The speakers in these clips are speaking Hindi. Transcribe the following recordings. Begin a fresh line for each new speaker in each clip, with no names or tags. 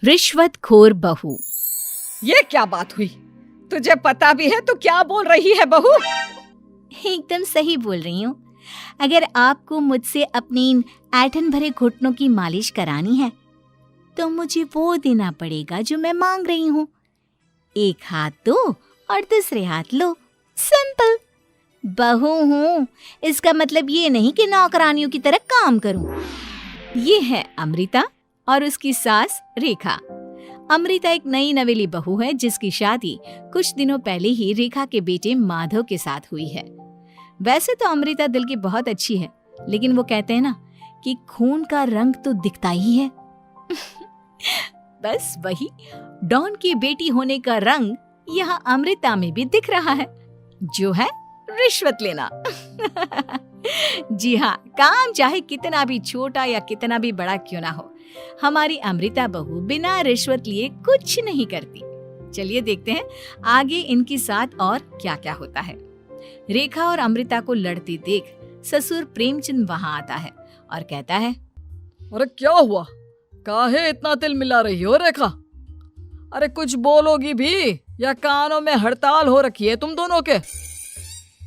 रिश्वतखोर बहू।
ये क्या बात हुई? तुझे पता भी है तो क्या बोल रही है बहू?
एकदम सही बोल रही हूँ। अगर आपको मुझसे अपनी इन ऐंठन भरे घुटनों की मालिश करानी है तो मुझे वो देना पड़ेगा जो मैं मांग रही हूँ। एक हाथ दो और दूसरे हाथ लो, सिंपल। बहू हूँ, इसका मतलब ये नहीं कि नौकरानियों की तरह काम करूँ। ये है अमृता और उसकी सास रेखा। अमृता एक नई नवेली बहू है जिसकी शादी कुछ दिनों पहले ही रेखा के बेटे माधव के साथ हुई है। वैसे तो अमृता दिल की बहुत अच्छी है, लेकिन वो कहते हैं ना कि खून का रंग तो दिखता ही है। बस वही डॉन की बेटी होने का रंग यहाँ अमृता में भी दिख रहा है, जो है रिश्वत लेना। जी हाँ, काम चाहे कितना भी छोटा या कितना भी बड़ा क्यों ना हो, हमारी अमृता बहू बिना रिश्वत लिए कुछ नहीं करती। चलिए देखते हैं आगे इनके साथ और क्या क्या होता है। रेखा और अमृता को लड़ते देख ससुर प्रेमचंद वहां आता है और कहता है,
अरे क्या हुआ? काहे इतना तिल मिला रही हो रेखा? अरे कुछ बोलोगी भी या कानों में हड़ताल हो रखी है तुम दोनों के?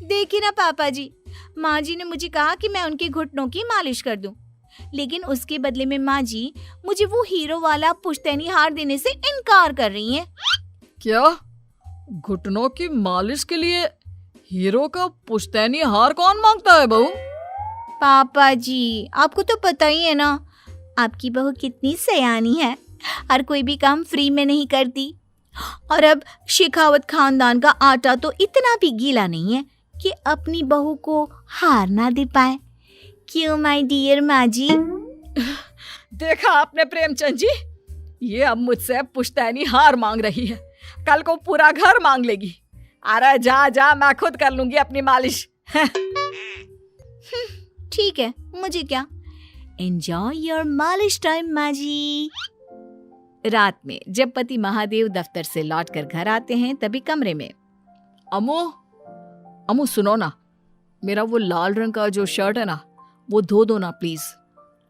देखिए ना पापा जी, माँ जी ने मुझे कहा कि मैं उनके घुटनों की मालिश कर दूं, लेकिन उसके बदले में माँ जी मुझे वो हीरो वाला पुश्तैनी हार देने से इनकार कर रही हैं।
क्या? घुटनों की मालिश के लिए हीरो का पुश्तैनी हार कौन मांगता है बहू?
पापा जी, आपको तो पता ही है ना, आपकी बहू कितनी सयानी है, हर कोई भी काम फ्री में नहीं करती। और अब शेखावत खानदान का आटा तो इतना भी गीला नहीं है कि अपनी बहू को हार ना दे पाए। क्यों माय डियर माँ जी?
देखा आपने प्रेमचंद जी, ये अब मुझसे पुश्तैनी हार मांग रही है, कल को पूरा घर मांग लेगी। अरे जा जा, मैं खुद कर लूंगी अपनी मालिश।
ठीक है, मुझे क्या। एंजॉय योर मालिश टाइम माँ जी। रात में जब पति महादेव दफ्तर से लौटकर घर आते हैं तभी कमरे में,
अमू सुनो ना, मेरा वो लाल रंग का जो शर्ट है ना वो धो दो ना प्लीज।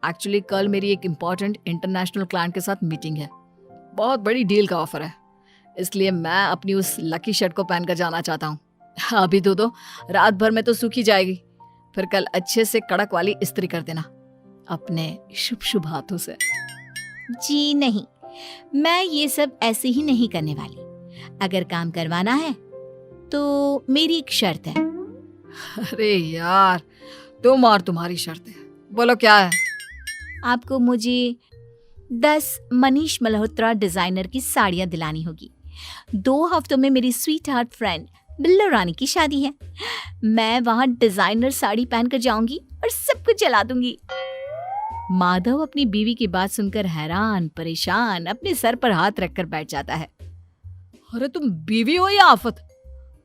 एक्चुअली कल मेरी एक इम्पॉर्टेंट इंटरनेशनल क्लाइंट के साथ मीटिंग है, बहुत बड़ी डील का ऑफर है, इसलिए मैं अपनी उस लकी शर्ट को पहनकर जाना चाहता हूँ। अभी धो दो, रात भर में तो सूखी जाएगी, फिर कल अच्छे से कड़क वाली इस्त्री कर देना अपने शुभ शुभ हाथों से।
जी नहीं, मैं ये सब ऐसे ही नहीं करने वाली। अगर काम करवाना है तो मेरी एक शर्त है।
अरे यार, तुम और तुम्हारी शर्तें, बोलो क्या है?
आपको मुझे 10 मनीष मल्होत्रा डिजाइनर की साड़ियां दिलानी होगी। 2 हफ्तों में मेरी स्वीट हार्ट फ्रेंड बिल्लो रानी की शादी है। मैं वहां डिजाइनर साड़ी पहनकर जाऊंगी और सब कुछ जला दूंगी। माधव अपनी बीवी की बात सुनकर हैरान परेशान अपने सर पर हाथ रखकर बैठ जाता है।
अरे तुम बीवी हो या आफत?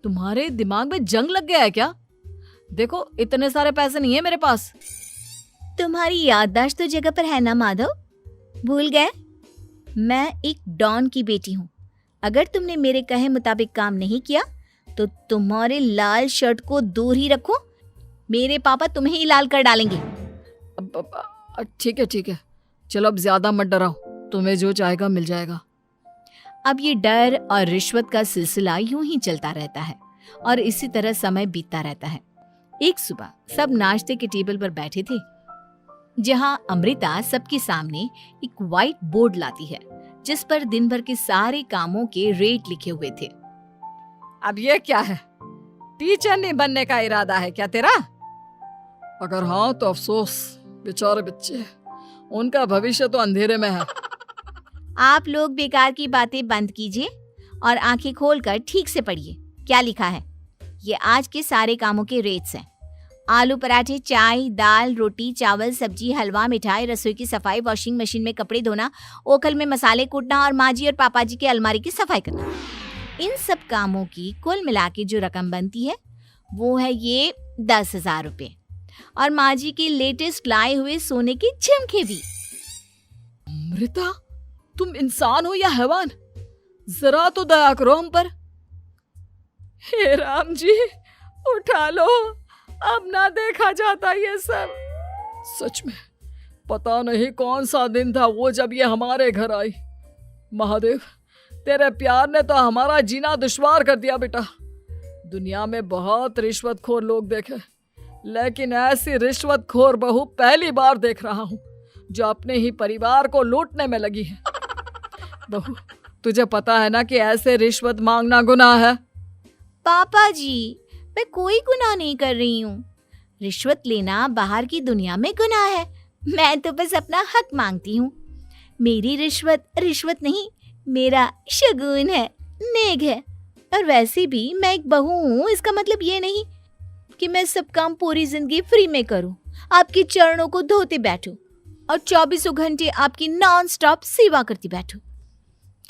तुम्हारे दिमाग में जंग लग गया है क्या? देखो इतने सारे पैसे नहीं है मेरे पास।
तुम्हारी याददाश्त तो जगह पर है ना माधव, भूल गए? मैं एक डॉन की बेटी हूँ। अगर तुमने मेरे कहे मुताबिक काम नहीं किया तो तुम्हारे लाल शर्ट को दूर ही रखो, मेरे पापा तुम्हें ही लाल कर डालेंगे।
ठीक है, चलो अब ज्यादा मत डराओ, तुम्हें जो चाहेगा मिल जाएगा।
अब ये डर और रिश्वत का सिलसिला यूं ही चलता रहता है और इसी तरह समय बीतता रहता है। एक सुबह सब नाश्ते के टेबल पर बैठे थे, जहां अमृता सबके सामने एक व्हाइट बोर्ड लाती है जिस पर दिन भर के सारे कामों के रेट लिखे हुए थे।
अब ये क्या है? टीचर नहीं बनने का इरादा है क्या तेरा? अगर हाँ तो अफसोस, बेचारे बच्चे, उनका भविष्य तो अंधेरे में है।
आप लोग बेकार की बातें बंद कीजिए और आंखें खोलकर ठीक से पढ़िए क्या लिखा है। ये आज के सारे कामों के रेट्स हैं। आलू पराठे, चाय, दाल, रोटी, चावल, सब्जी, हलवा, मिठाई, रसोई की सफाई, वॉशिंग मशीन में कपड़े धोना, ओखल में मसाले कूटना और माँ जी और पापा जी के अलमारी की सफाई करना। इन सब कामों की कुल मिला के जो रकम बनती है वो है ये 10,000 रुपए और माँ जी के लेटेस्ट लाए हुए सोने के झुमके भी।
अमृता, तुम इंसान हो या हैवान? जरा तो दया करो हम पर। हे राम जी, उठा लो, अब ना देखा जाता ये सब। सच में पता नहीं कौन सा दिन था वो जब ये हमारे घर आई। महादेव, तेरे प्यार ने तो हमारा जीना दुश्वार कर दिया बेटा। दुनिया में बहुत रिश्वतखोर लोग देखे, लेकिन ऐसी रिश्वतखोर बहू पहली बार देख रहा हूँ जो अपने ही परिवार को लूटने में लगी है। बहू, तुझे पता है ना कि ऐसे रिश्वत मांगना गुनाह है।
पापा जी, मैं कोई गुनाह नहीं कर रही हूँ। रिश्वत लेना बाहर की दुनिया में गुनाह है। मैं तो बस अपना हक मांगती हूँ। मेरी रिश्वत रिश्वत नहीं, मेरा शगुन है, नेग है। और वैसे भी मैं एक बहू हूँ, इसका मतलब ये नहीं कि मैं सब काम पूरी जिंदगी फ्री में करूँ, आपके चरणों को धोते बैठूं और 24 घंटे आपकी नॉन स्टॉप सेवा करती बैठूं।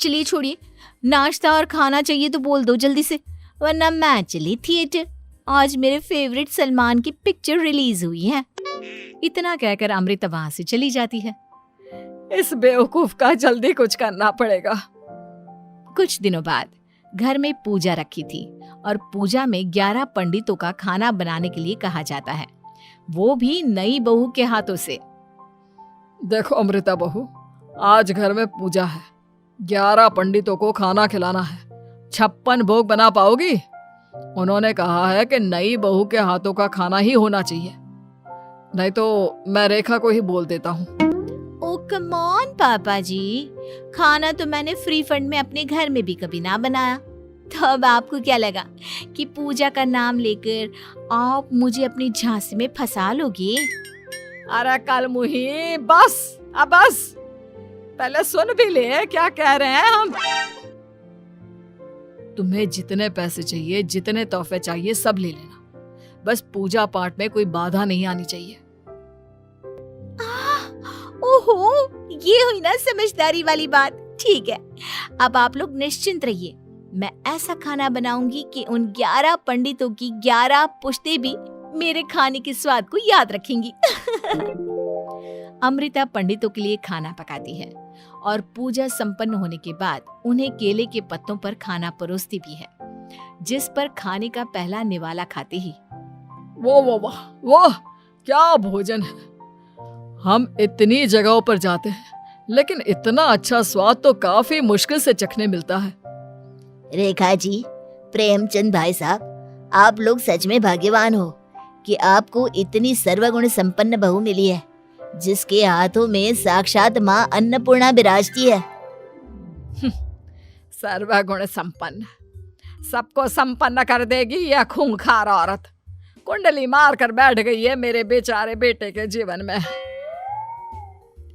चलिए छोड़िए, नाश्ता और खाना चाहिए तो बोल दो जल्दी से, वरना मैं चली थिएटर। आज मेरे फेवरेट सलमान की पिक्चर रिलीज हुई है। इतना कहकर अमृता वहां से चली जाती है।
इस बेवकूफ का जल्दी कुछ करना पड़ेगा।
कुछ दिनों बाद घर में पूजा रखी थी और पूजा में 11 पंडितों का खाना बनाने के लिए कहा जाता है, वो भी नई बहू के हाथों से।
देखो अमृता बहू, आज घर में पूजा है, 11 पंडितों को खाना खिलाना है। 56 भोग बना पाओगी? उन्होंने कहा है कि नई बहू के हाथों का खाना ही होना चाहिए, नहीं तो मैं रेखा को ही बोल देता हूँ।
ओ कम ऑन पापा जी, खाना तो मैंने फ्री फंड में अपने घर में भी कभी ना बनाया, तो अब आपको क्या लगा कि पूजा का नाम लेकर आप मुझे अपनी झांसी में फंसा लोगे?
अरे कल मुही, बस अब बस, पहले सुन भी ले क्या कह रहे हैं हम। तुम्हें जितने पैसे चाहिए, जितने तोहफे चाहिए, सब ले लेना, बस पूजा पाठ में कोई बाधा नहीं आनी चाहिए।
ओहो, ये हुई ना समझदारी वाली बात। ठीक है, अब आप लोग निश्चिंत रहिए, मैं ऐसा खाना बनाऊंगी कि उन 11 पंडितों की 11 पुश्तें भी मेरे खाने के स्वाद को याद रखेंगी। अमृता पंडितों के लिए खाना पकाती है और पूजा संपन्न होने के बाद उन्हें केले के पत्तों पर खाना परोसती भी है, जिस पर खाने का पहला निवाला खाते ही वो क्या भोजन है। हम इतनी जगहों पर जाते हैं, लेकिन इतना अच्छा स्वाद तो काफी मुश्किल से चखने मिलता है।
रेखा जी, प्रेमचंद भाई साहब, आप लोग सच में भाग्यवान हो कि आपको इतनी सर्वगुण संपन्न बहू मिली है, जिसके हाथों में साक्षात माँ अन्नपूर्णा विराजती है।
सर्वगुण संपन्न, सबको संपन्न कर देगी यह खूंखार औरत। कुंडली मार कर बैठ गई है मेरे बेचारे बेटे के जीवन में।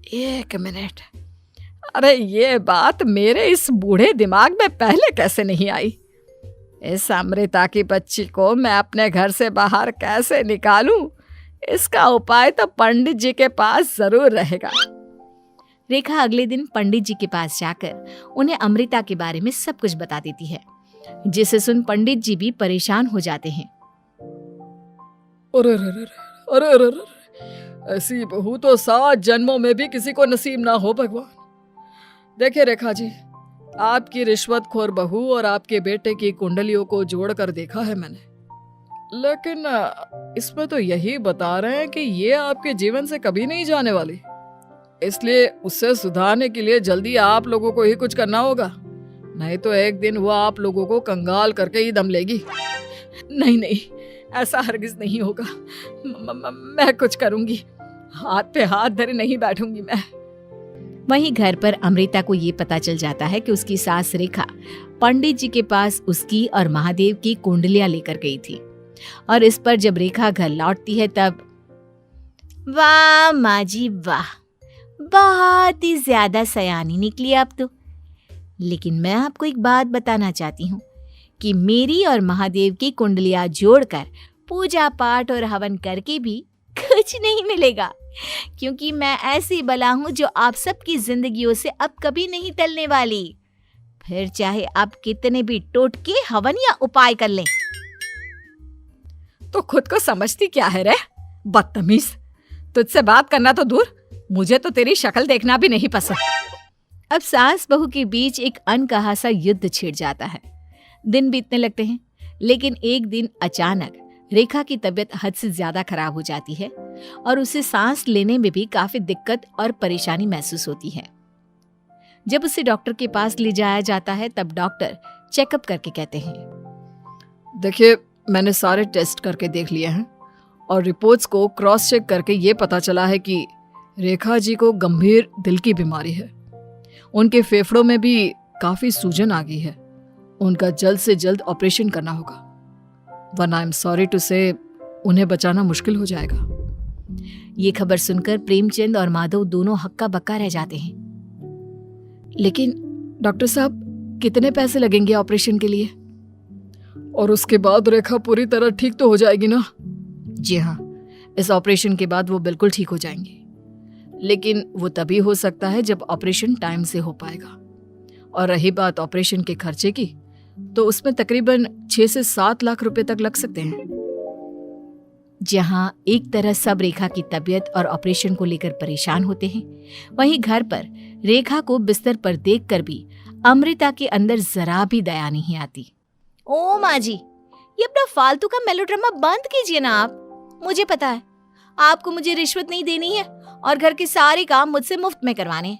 एक मिनट, अरे ये बात मेरे इस बूढ़े दिमाग में पहले कैसे नहीं आई? इस अमृता की बच्ची को मैं अपने घर से बाहर कैसे निकालूं? इसका उपाय तो पंडित जी के पास जरूर रहेगा।
रेखा अगले दिन पंडित जी के पास जाकर उन्हें अमृता के बारे में सब कुछ बता देती है, जिसे सुन पंडित जी भी परेशान हो जाते हैं।
अरे, ऐसी बहू तो 7 जन्मों में भी किसी को नसीब ना हो भगवान। देखिए रेखा जी, आपकी रिश्वतखोर बहू और आपके बेटे की कुंडलियों को जोड़कर देखा है मैंने, लेकिन इसमें तो यही बता रहे हैं कि ये आपके जीवन से कभी नहीं जाने वाली। इसलिए उससे सुधारने के लिए जल्दी आप लोगों को ही कुछ करना होगा, नहीं तो एक दिन वो आप लोगों को कंगाल करके ही दम लेगी। नहीं, ऐसा हरगिज नहीं होगा। मैं कुछ करूंगी, हाथ पे हाथ धरे नहीं बैठूंगी मैं।
वहीं घर पर अमृता को ये पता चल जाता है कि उसकी सास रेखा पंडित जी के पास उसकी और महादेव की कुंडलियां लेकर गई थी, और इस पर जब रेखा घर लौटती है तब वाह माँ जी वाह, बहुत ही ज्यादा सयानी निकली आप तो। लेकिन मैं आपको एक बात बताना चाहती हूँ कि मेरी और महादेव की कुंडलियां जोड़कर पूजा पाठ और हवन करके भी कुछ नहीं मिलेगा, क्योंकि मैं ऐसी बला हूं जो आप सबकी जिंदगियों से अब कभी नहीं टलने वाली, फिर चाहे आप कितने भी टोटके हवन या उपाय कर लें।
तो खुद को समझती क्या है रे बदतमीज, तुझसे बात करना तो दूर, मुझे तो तेरी शक्ल देखना भी नहीं पसंद।
अब सास बहू के बीच एक अनकहा सा युद्ध छिड़ जाता है। दिन बीतने लगते हैं, लेकिन एक दिन अचानक रेखा की तबीयत हद से ज्यादा खराब हो जाती है और उसे सांस लेने में भी काफी दिक्कत और परेशानी महसूस होती है। जब उसे डॉक्टर के पास ले जाया जाता है तब डॉक्टर चेकअप करके कहते हैं,
देखिए, मैंने सारे टेस्ट करके देख लिए हैं और रिपोर्ट्स को क्रॉस चेक करके ये पता चला है कि रेखा जी को गंभीर दिल की बीमारी है। उनके फेफड़ों में भी काफी सूजन आ गई है। उनका जल्द से जल्द ऑपरेशन करना होगा, वरना आई एम सॉरी टू से उन्हें बचाना मुश्किल हो जाएगा।
ये खबर सुनकर प्रेमचंद और माधव दोनों हक्का बक्का रह जाते हैं।
लेकिन डॉक्टर साहब, कितने पैसे लगेंगे ऑपरेशन के लिए? और उसके बाद रेखा पूरी तरह ठीक तो हो जाएगी ना?
जी हाँ, इस ऑपरेशन के बाद वो बिल्कुल ठीक हो जाएंगे,
लेकिन वो तभी हो सकता है जब ऑपरेशन टाइम से हो पाएगा। और रही बात ऑपरेशन के खर्चे की, तो उसमें तकरीबन 6 से 7 लाख रुपए तक लग सकते हैं।
जहां एक तरह सब रेखा की तबीयत और ऑपरेशन को लेकर परेशान होते हैं, वहीं घर पर रेखा को बिस्तर पर देखकर भी अमृता के अंदर जरा भी दया नहीं आती। ओ माँ जी, ये अपना फालतू का मेलोड्रामा बंद कीजिए ना आप। मुझे पता है आपको मुझे रिश्वत नहीं देनी है और घर के सारे काम मुझसे मुफ्त में करवाने हैं,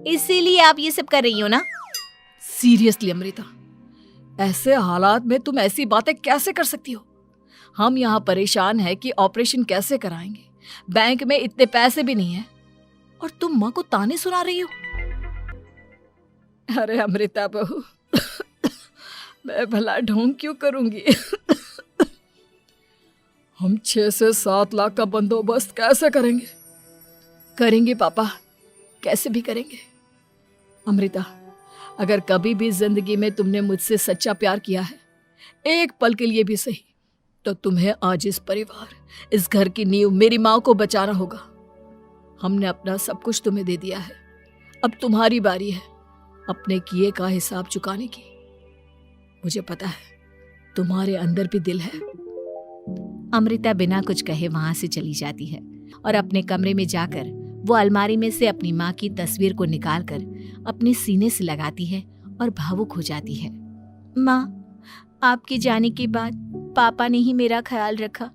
इसीलिए आप ये सब कर रही हो ना।
सीरियसली अमृता, ऐसे हालात में तुम ऐसी बातें कैसे कर सकती हो? हम यहाँ परेशान हैं कि ऑपरेशन कैसे कराएंगे, बैंक में इतने पैसे भी नहीं है, और तुम माँ को ताने सुना रही हो। अरे अमृता बहू, मैं भला ढोंग क्यों करूंगी? हम 6 से 7 लाख का बंदोबस्त कैसे करेंगे? करेंगे पापा, कैसे भी करेंगे। अमृता, अगर कभी भी जिंदगी में तुमने मुझसे सच्चा प्यार किया है, एक पल के लिए भी सही, तो तुम्हें आज इस परिवार, इस घर की नींव, मेरी माँ को बचाना होगा। हमने अपना सब कुछ तुम्हें दे दिया है, अब तुम्हारी बारी है अपने किए का हिसाब चुकाने की। मुझे पता है तुम्हारे अंदर भी दिल है।
अमृता बिना कुछ कहे वहां से चली जाती है और अपने कमरे में जाकर वो अलमारी में से अपनी माँ की तस्वीर को निकालकर अपने सीने से लगाती है और भावुक हो जाती है। माँ, आपके जाने के बाद पापा ने ही मेरा ख्याल रखा,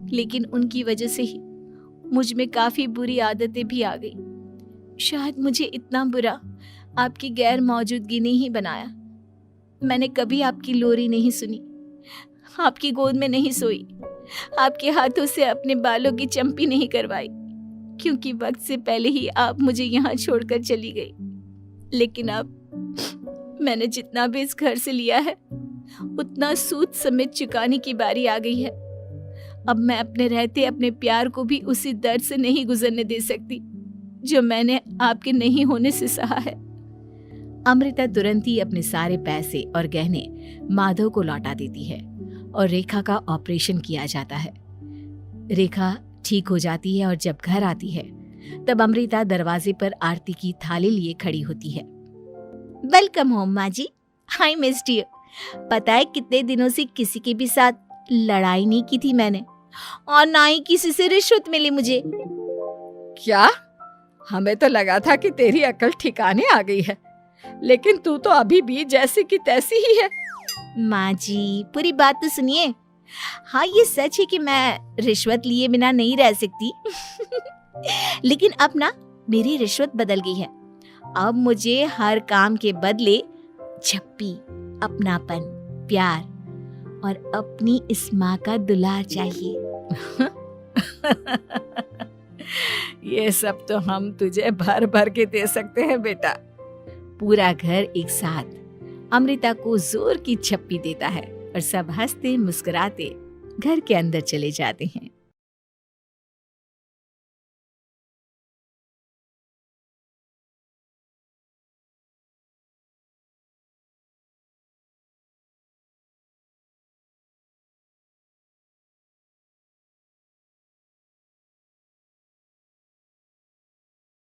लेकिन उनकी वजह से ही मुझ में काफी बुरी आदतें भी आ गई। शायद मुझे इतना बुरा आपकी गैर मौजूदगी ने ही बनाया। मैंने कभी आपकी लोरी नहीं सुनी, आपकी गोद में नहीं सोई, आपके हाथों से अपने बालों की चंपी नहीं करवाई, क्योंकि वक्त से पहले ही आप मुझे यहाँ छोड़कर चली गई। लेकिन अब मैंने जितना भी इस घर से लिया है, उतना सूद समेत चुकाने की बारी आ गई है। अब मैं अपने रहते अपने प्यार को भी उसी दर्द से नहीं गुजरने दे सकती जो मैंने आपके नहीं होने से सहा है। अमृता तुरंत ही अपने सारे पैसे और गहने माधव को लौटा देती है और रेखा का ऑपरेशन किया जाता है। रेखा ठीक हो जाती है और जब घर आती है तब अमृता दरवाजे पर आरती की थाली लिए खड़ी होती है। वेलकम होम माँ जी, आई मिस्ड यू। पता है कितने दिनों से किसी के भी साथ लड़ाई नहीं की थी मैंने, और ना ही किसी से रिश्वत मिली मुझे।
क्या? हमें तो लगा था कि तेरी अकल ठिकाने आ गई है, लेकिन तू तो अभी भी जैसी की तैसी ही है।
माँ जी, पूरी बात तो सुनिए। हाँ, ये सच है कि मैं रिश्वत लिए बिना नहीं रह सकती लेकिन अब ना मेरी रिश्वत बदल गई है। अब मुझे हर काम के बदले झप्पी, अपनापन, प्यार और अपनी इस माँ का दुलार चाहिए
ये सब तो हम तुझे भर भर के दे सकते हैं बेटा।
पूरा घर एक साथ अमृता को जोर की झप्पी देता है और सब हंसते मुस्कुराते घर के अंदर चले जाते हैं।